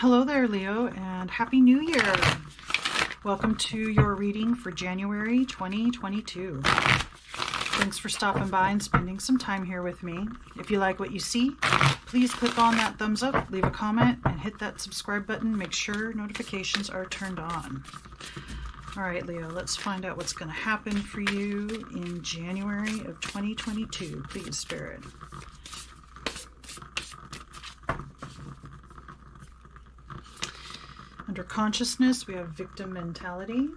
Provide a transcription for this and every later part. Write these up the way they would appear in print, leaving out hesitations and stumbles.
Hello there, Leo, and Happy New Year! Welcome to your reading for January 2022. Thanks for stopping by and spending some time here with me. If you like what you see, please click on that thumbs up, leave a comment, and hit that subscribe button. Make sure notifications are turned on. All right, Leo, let's find out what's going to happen for you in January of 2022. Please, Spirit. Under consciousness, we have victim mentality.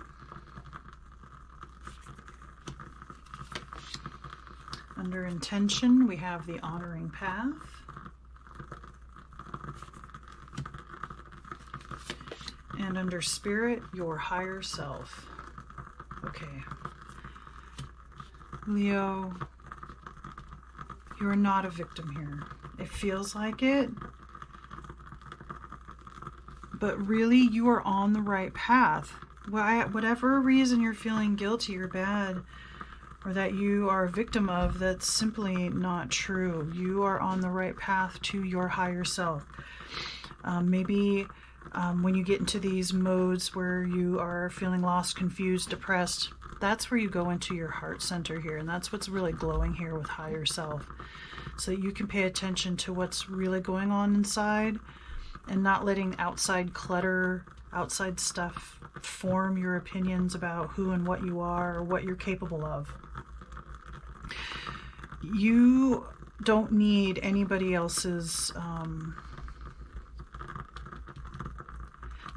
Under intention, we have the honoring path. And under spirit, your higher self. Okay. Leo, you are not a victim here. It feels like it. But really, you are on the right path. Whatever reason you're feeling guilty or bad, or that you are a victim of, that's simply not true. You are on the right path to your higher self. Maybe when you get into these modes where you are feeling lost, confused, depressed, that's where you go into your heart center here. And that's what's really glowing here with higher self. So that you can pay attention to what's really going on inside, and not letting outside clutter, outside stuff form your opinions about who and what you are or what you're capable of. You don't need anybody else's,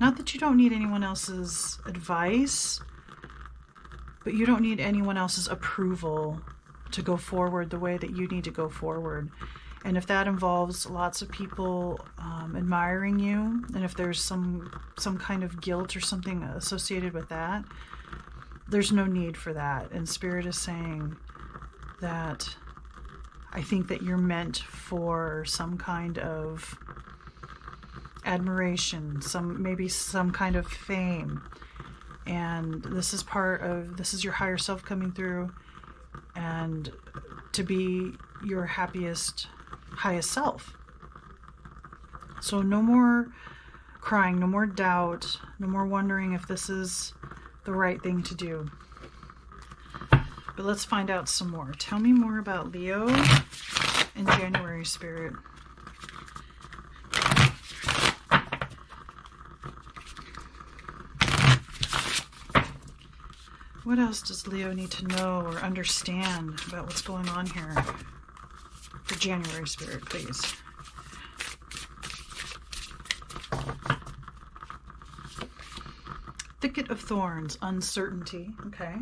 not that you don't need anyone else's advice, but you don't need anyone else's approval to go forward the way that you need to go forward. And if that involves lots of people admiring you, and if there's some kind of guilt or something associated with that, there's no need for that. And Spirit is saying that I think that you're meant for some kind of admiration, maybe some kind of fame. And this is your higher self coming through, and to be your highest self. So no more crying, no more doubt, no more wondering if this is the right thing to do. But let's find out some more. Tell me more about Leo in January, Spirit. What else does Leo need to know or understand about what's going on here? For January, Spirit, please. Thicket of Thorns, uncertainty. Okay.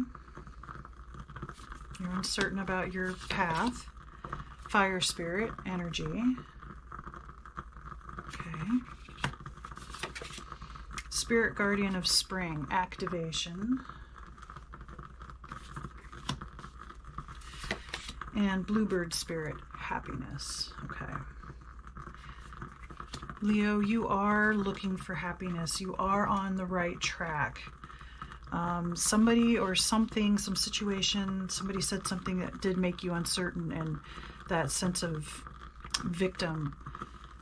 You're uncertain about your path. Fire Spirit, energy. Okay. Spirit Guardian of Spring, activation. And Bluebird Spirit, happiness. Okay. Leo, you are looking for happiness. You are on the right track. Somebody or something, some situation, somebody said something that did make you uncertain, and that sense of victim,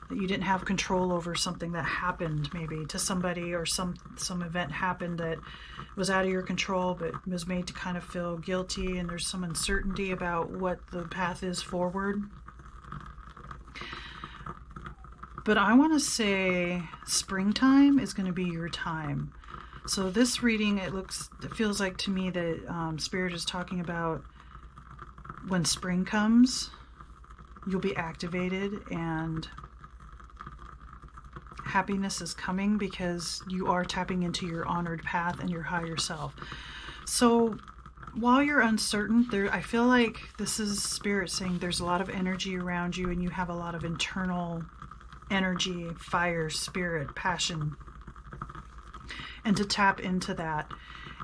that you didn't have control over something that happened maybe to somebody, or some event happened that was out of your control but was made to kind of feel guilty, and there's some uncertainty about what the path is forward. But I want to say springtime is going to be your time. So this reading, it feels like to me that Spirit is talking about when spring comes, you'll be activated and happiness is coming because you are tapping into your honored path and your higher self. So while you're uncertain, I feel like this is Spirit saying there's a lot of energy around you, and you have a lot of internal energy, fire, spirit, passion, and to tap into that.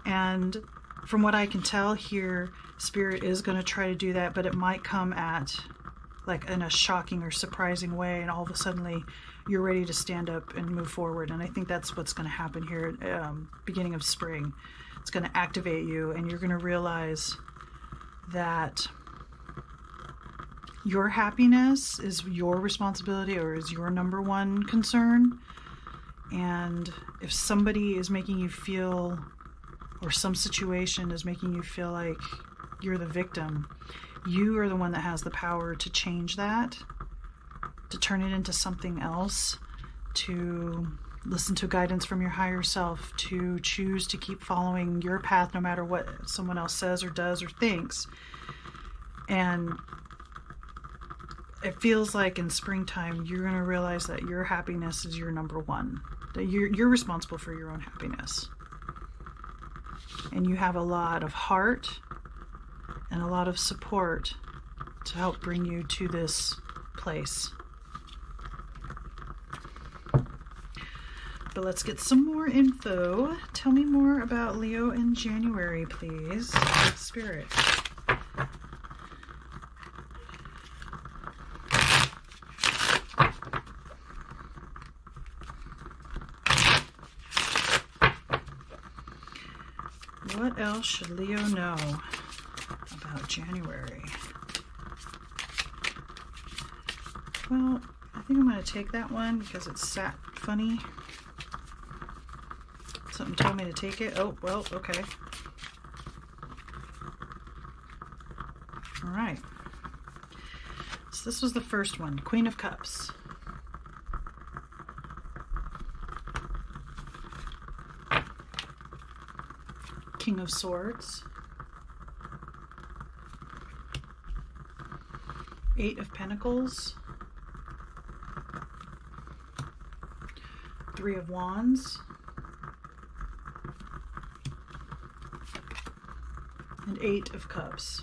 And from what I can tell here, Spirit is going to try to do that, but it might come at like in a shocking or surprising way, and all of a sudden you're ready to stand up and move forward. And I think that's what's going to happen here at beginning of spring. It's going to activate you, and you're going to realize that your happiness is your responsibility, or is your number one concern. And if somebody is making you feel, or some situation is making you feel like you're the victim, you are the one that has the power to change that, to turn it into something else, to listen to guidance from your higher self, to choose to keep following your path no matter what someone else says or does or thinks. And it feels like in springtime you're going to realize that your happiness is your number one, that you're responsible for your own happiness. And you have a lot of heart and a lot of support to help bring you to this place. But let's get some more info. Tell me more about Leo in January, please, Spirit. What else should Leo know about January? Well, I think I'm going to take that one because it's sat funny. Something told me to take it. Oh, well, okay. All right. So this was the first one, Queen of Cups. King of Swords. Eight of Pentacles. Three of Wands. And Eight of Cups.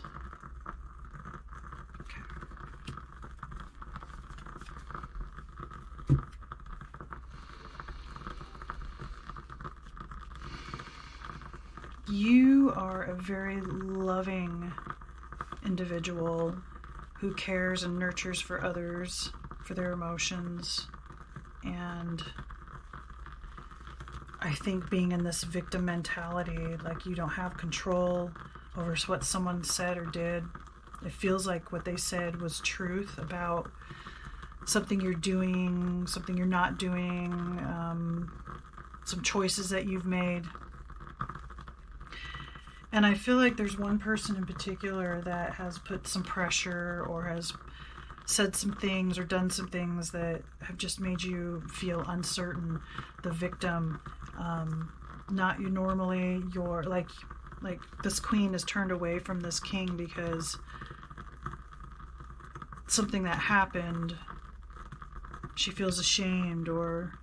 Okay. You are a very loving individual who cares and nurtures for others, for their emotions. And I think being in this victim mentality, like you don't have control over what someone said or did. It feels like what they said was truth about something you're doing, something you're not doing, some choices that you've made. And I feel like there's one person in particular that has put some pressure or has said some things or done some things that have just made you feel uncertain, the victim. Not you normally, you're like this queen is turned away from this king because something that happened, she feels ashamed or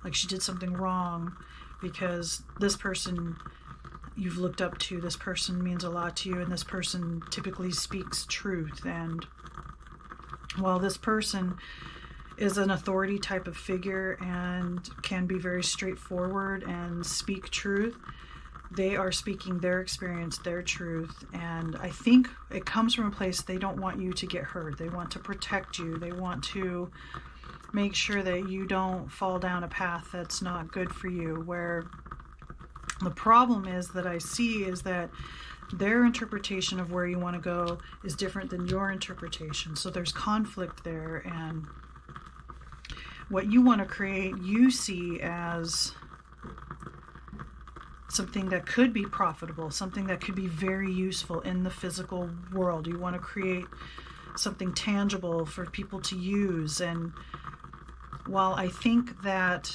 like she did something wrong, because this person you've looked up to, this person means a lot to you, and this person typically speaks truth. And while this person is an authority type of figure and can be very straightforward and speak truth, they are speaking their experience, their truth. And I think it comes from a place they don't want you to get hurt. They want to protect you. They want to make sure that you don't fall down a path that's not good for you. Where the problem is that I see is that their interpretation of where you want to go is different than your interpretation. So there's conflict there, and what you want to create, you see as something that could be profitable, something that could be very useful in the physical world. You want to create something tangible for people to use. And while I think that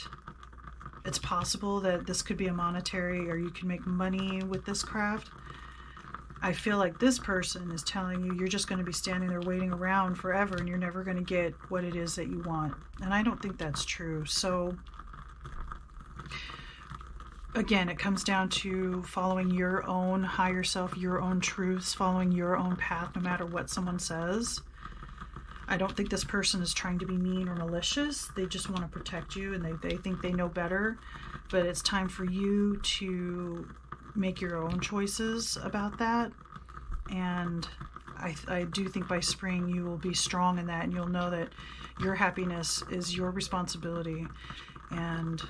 it's possible that this could be a monetary, or you can make money with this craft, I feel like this person is telling you you're just going to be standing there waiting around forever and you're never going to get what it is that you want. And I don't think that's true. So again, it comes down to following your own higher self, your own truths, following your own path, no matter what someone says. I don't think this person is trying to be mean or malicious. They just want to protect you, and they think they know better. But it's time for you to make your own choices about that. And I do think by spring you will be strong in that, and you'll know that your happiness is your responsibility. And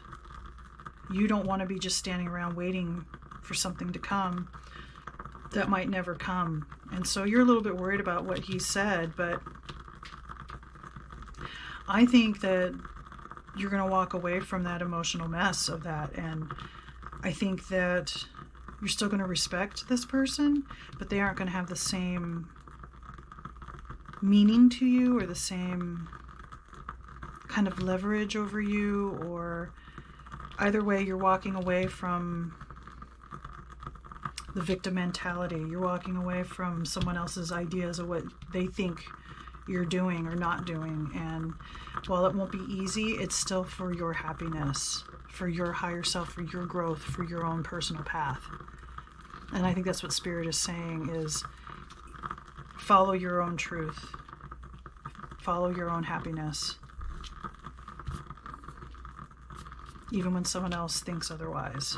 you don't want to be just standing around waiting for something to come that might never come. And so you're a little bit worried about what he said, but I think that you're going to walk away from that emotional mess of that. And I think that you're still going to respect this person, but they aren't going to have the same meaning to you or the same kind of leverage over you, or either way, you're walking away from the victim mentality. You're walking away from someone else's ideas of what they think you're doing or not doing. And while it won't be easy, it's still for your happiness, for your higher self, for your growth, for your own personal path. And I think that's what Spirit is saying, is follow your own truth. Follow your own happiness. Even when someone else thinks otherwise.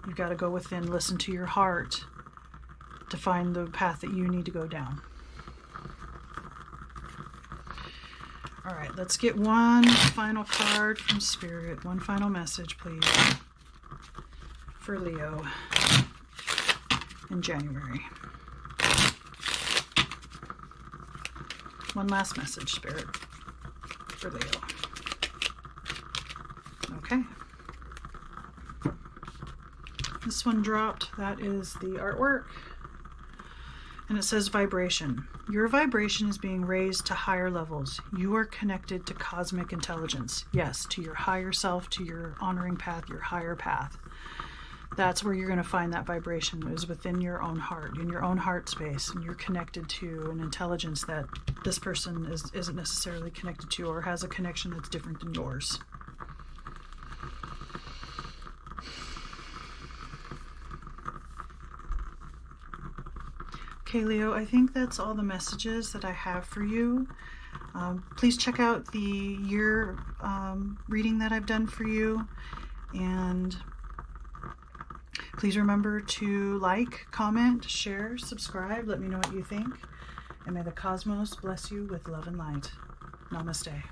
You've got to go within, listen to your heart to find the path that you need to go down. All right, let's get one final card from Spirit. One final message, please, for Leo in January. One last message, Spirit, for Leo. Okay. This one dropped. That is the artwork. And it says vibration. Your vibration is being raised to higher levels. You are connected to cosmic intelligence. Yes, to your higher self, to your honoring path, your higher path. That's where you're going to find that vibration, is within your own heart, in your own heart space. And you're connected to an intelligence that this person isn't necessarily connected to, or has a connection that's different than yours. Okay, Leo, I think that's all the messages that I have for you. Please check out the year reading that I've done for you. And please remember to like, comment, share, subscribe. Let me know what you think. And may the cosmos bless you with love and light. Namaste.